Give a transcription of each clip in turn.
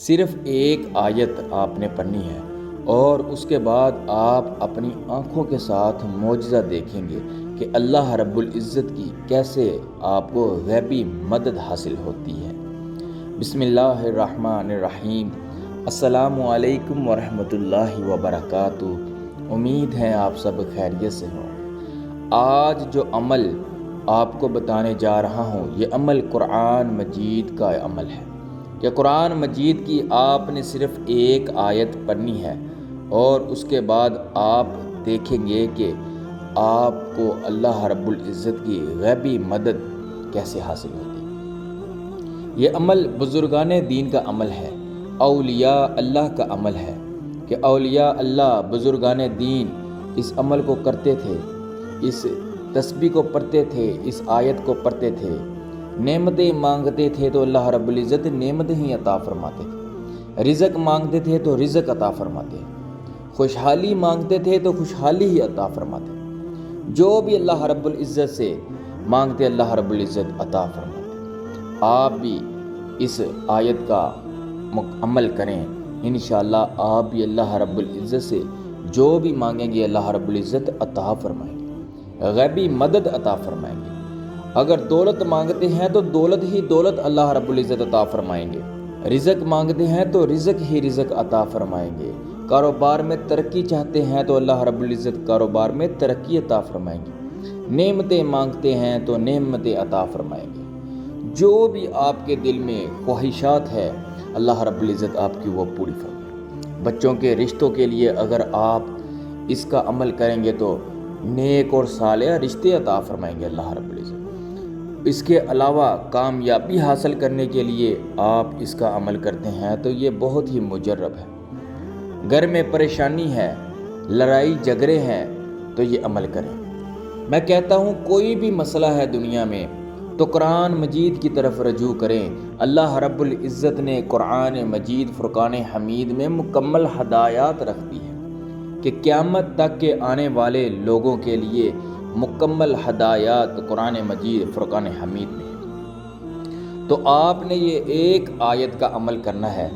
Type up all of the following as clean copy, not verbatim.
صرف ایک آیت آپ نے پڑھنی ہے اور اس کے بعد آپ اپنی آنکھوں کے ساتھ معجزہ دیکھیں گے کہ اللہ رب العزت کی کیسے آپ کو غیبی مدد حاصل ہوتی ہے۔ بسم اللہ الرحمن الرحیم۔ السلام علیکم ورحمۃ اللہ وبرکاتہ۔ امید ہے آپ سب خیریت سے ہوں۔ آج جو عمل آپ کو بتانے جا رہا ہوں یہ عمل قرآن مجید کا عمل ہے کہ قرآن مجید کی آپ نے صرف ایک آیت پڑھنی ہے اور اس کے بعد آپ دیکھیں گے کہ آپ کو اللہ رب العزت کی غیبی مدد کیسے حاصل ہوتی ہے۔ یہ عمل بزرگان دین کا عمل ہے، اولیاء اللہ کا عمل ہے کہ اولیاء اللہ بزرگان دین اس عمل کو کرتے تھے، اس تسبیح کو پڑھتے تھے، اس آیت کو پڑھتے تھے۔ نعمتیں مانگتے تھے تو اللہ رب العزت نعمتیں ہی عطا فرماتے تھے، رزق مانگتے تھے تو رزق عطا فرماتے، خوشحالی مانگتے تھے تو خوشحالی ہی عطا فرماتے۔ جو بھی اللہ رب العزت سے مانگتے اللہ رب العزت عطا فرماتے۔ آپ بھی اس آیت کا عمل کریں، انشاءاللہ آپ بھی اللہ رب العزت سے جو بھی مانگیں گے اللہ رب العزت عطا فرمائیں گے، غیبی مدد عطا فرمائیں گے۔ اگر دولت مانگتے ہیں تو دولت ہی دولت اللہ رب العزت عطا فرمائیں گے، رزق مانگتے ہیں تو رزق ہی رزق عطا فرمائیں گے، کاروبار میں ترقی چاہتے ہیں تو اللہ رب العزت کاروبار میں ترقی عطا فرمائیں گے، نعمتیں مانگتے ہیں تو نعمتیں عطا فرمائیں گے۔ جو بھی آپ کے دل میں خواہشات ہے اللہ رب العزت آپ کی وہ پوری فرمائیں۔ بچوں کے رشتوں کے لیے اگر آپ اس کا عمل کریں گے تو نیک اور صالح رشتے عطا فرمائیں گے اللہ رب العزت۔ اس کے علاوہ کامیابی حاصل کرنے کے لیے آپ اس کا عمل کرتے ہیں تو یہ بہت ہی مجرب ہے۔ گھر میں پریشانی ہے، لڑائی جھگڑے ہیں تو یہ عمل کریں۔ میں کہتا ہوں کوئی بھی مسئلہ ہے دنیا میں تو قرآن مجید کی طرف رجوع کریں۔ اللہ رب العزت نے قرآن مجید فرقان حمید میں مکمل ہدایات رکھ دی ہے کہ قیامت تک کے آنے والے لوگوں کے لیے مکمل ہدایات قرآن مجید فرقان حمید میں ہے۔ تو آپ نے یہ ایک آیت کا عمل کرنا ہے،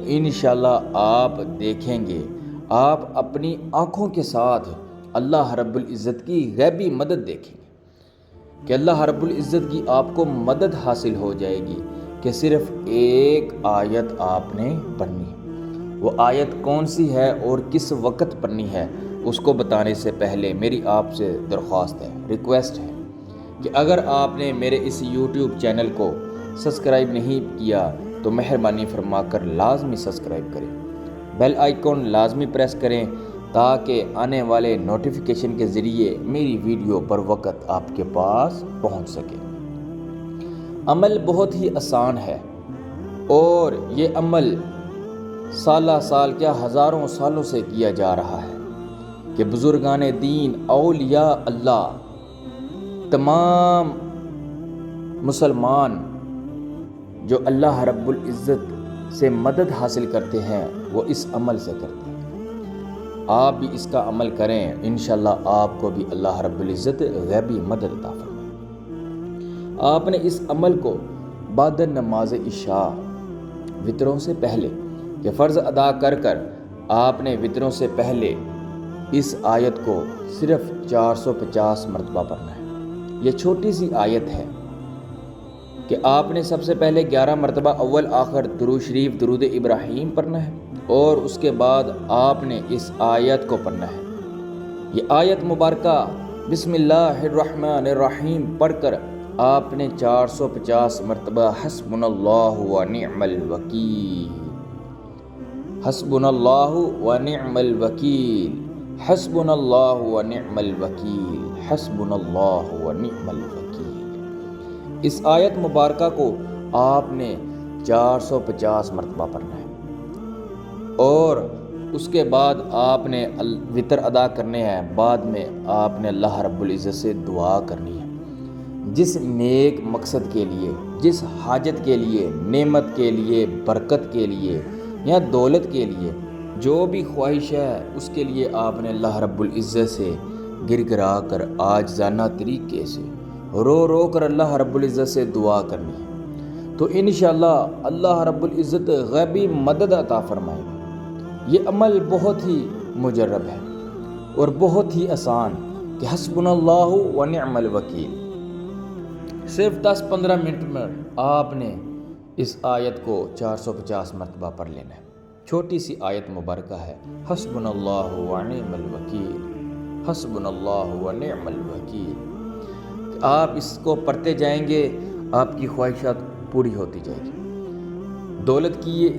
انشاءاللہ آپ دیکھیں گے، آپ اپنی آنکھوں کے ساتھ اللہ رب العزت کی غیبی مدد دیکھیں گے کہ اللہ رب العزت کی آپ کو مدد حاصل ہو جائے گی کہ صرف ایک آیت آپ نے پڑھنی ہے۔ وہ آیت کون سی ہے اور کس وقت پڑھنی ہے اس کو بتانے سے پہلے میری آپ سے درخواست ہے، ریکویسٹ ہے کہ اگر آپ نے میرے اس یوٹیوب چینل کو سبسکرائب نہیں کیا تو مہربانی فرما کر لازمی سبسکرائب کریں، بیل آئیکن لازمی پریس کریں تاکہ آنے والے نوٹیفیکیشن کے ذریعے میری ویڈیو بر وقت آپ کے پاس پہنچ سکے۔ عمل بہت ہی آسان ہے اور یہ عمل سالہ سال کیا ہزاروں سالوں سے کیا جا رہا ہے کہ بزرگان دین اولیاء اللہ تمام مسلمان جو اللہ رب العزت سے مدد حاصل کرتے ہیں وہ اس عمل سے کرتے ہیں۔ آپ بھی اس کا عمل کریں، انشاءاللہ آپ کو بھی اللہ رب العزت غیبی مدد عطا فرمائے۔ آپ نے اس عمل کو بعد نماز عشاء وطروں سے پہلے کہ فرض ادا کر آپ نے وطروں سے پہلے اس آیت کو صرف 450 مرتبہ پڑھنا ہے۔ یہ چھوٹی سی آیت ہے کہ آپ نے سب سے پہلے 11 مرتبہ اول آخر درود شریف درود ابراہیم پڑھنا ہے اور اس کے بعد آپ نے اس آیت کو پڑھنا ہے۔ یہ آیت مبارکہ بسم اللہ الرحمن الرحیم پڑھ کر آپ نے 450 مرتبہ حسبنا اللہ و نعم الوکیل، حسبنا اللہ و نعم الوکیل، حسبنا اللہ و نعم الوکیل، حسبنا اللہ و نعم الوکیل۔ اس آیت مبارکہ کو آپ نے 450 مرتبہ پڑھنا ہے اور اس کے بعد آپ نے وطر ادا کرنے ہیں۔ بعد میں آپ نے اللہ رب العزت سے دعا کرنی ہے، جس نیک مقصد کے لیے، جس حاجت کے لیے، نعمت کے لیے، برکت کے لیے یا دولت کے لیے جو بھی خواہش ہے اس کے لیے آپ نے اللہ رب العزت سے گر گرا کر عاجزانہ طریقے سے رو رو کر اللہ رب العزت سے دعا کرنی ہے۔ تو انشاءاللہ اللہ رب العزت غیبی مدد عطا فرمائے گا۔ یہ عمل بہت ہی مجرب ہے اور بہت ہی آسان کہ حسبنا اللہ و نعم الوکیل۔ صرف 10-15 منٹ میں آپ نے اس آیت کو 450 مرتبہ پڑھ لینا ہے۔ چھوٹی سی آیت مبارکہ ہے، حسبنا اللہ و نعم الوکیل، حسبنا اللہ و نعم الوکیل۔ آپ اس کو پڑھتے جائیں گے، آپ کی خواہشات پوری ہوتی جائے گی۔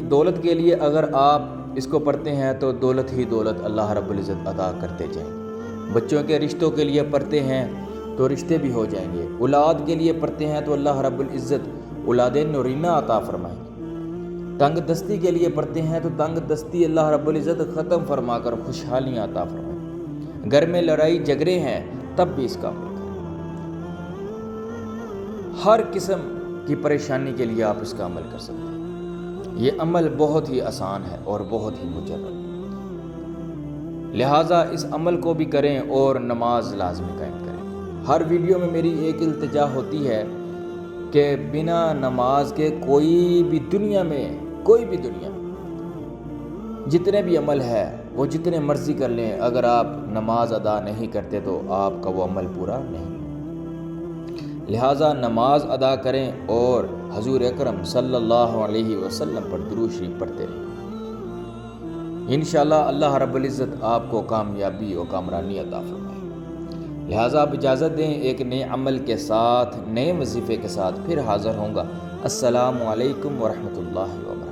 دولت کے لیے اگر آپ اس کو پڑھتے ہیں تو دولت ہی دولت اللہ رب العزت عطا کرتے جائیں گے۔ بچوں کے رشتوں کے لیے پڑھتے ہیں تو رشتے بھی ہو جائیں گے۔ اولاد کے لیے پڑھتے ہیں تو اللہ رب العزت اولاد نورینہ عطا فرمائیں گے۔ تنگ دستی کے لیے پڑھتے ہیں تو تنگ دستی اللہ رب العزت ختم فرما کر خوشحالیاں عطا فرمائیں گے۔ گھر میں لڑائی جھگڑے ہیں تب بھی اس کا عمل کریں۔ ہر قسم کی پریشانی کے لیے آپ اس کا عمل کر سکتے ہیں۔ یہ عمل بہت ہی آسان ہے اور بہت ہی مجرب، لہٰذا اس عمل کو بھی کریں اور نماز لازمی قائم کریں۔ ہر ویڈیو میں میری ایک التجا ہوتی ہے کہ بنا نماز کے کوئی بھی دنیا میں جتنے بھی عمل ہے وہ جتنے مرضی کر لیں، اگر آپ نماز ادا نہیں کرتے تو آپ کا وہ عمل پورا نہیں۔ لہٰذا نماز ادا کریں اور حضور اکرم صلی اللہ علیہ وسلم پر درود شریف پڑھتے رہیں۔ انشاءاللہ اللہ رب العزت آپ کو کامیابی و کامرانی عطا فرمائے۔ لہٰذا آپ اجازت دیں، ایک نئے عمل کے ساتھ، نئے وظیفے کے ساتھ پھر حاضر ہوں گا۔ السلام علیکم ورحمۃ اللہ وبرکاتہ۔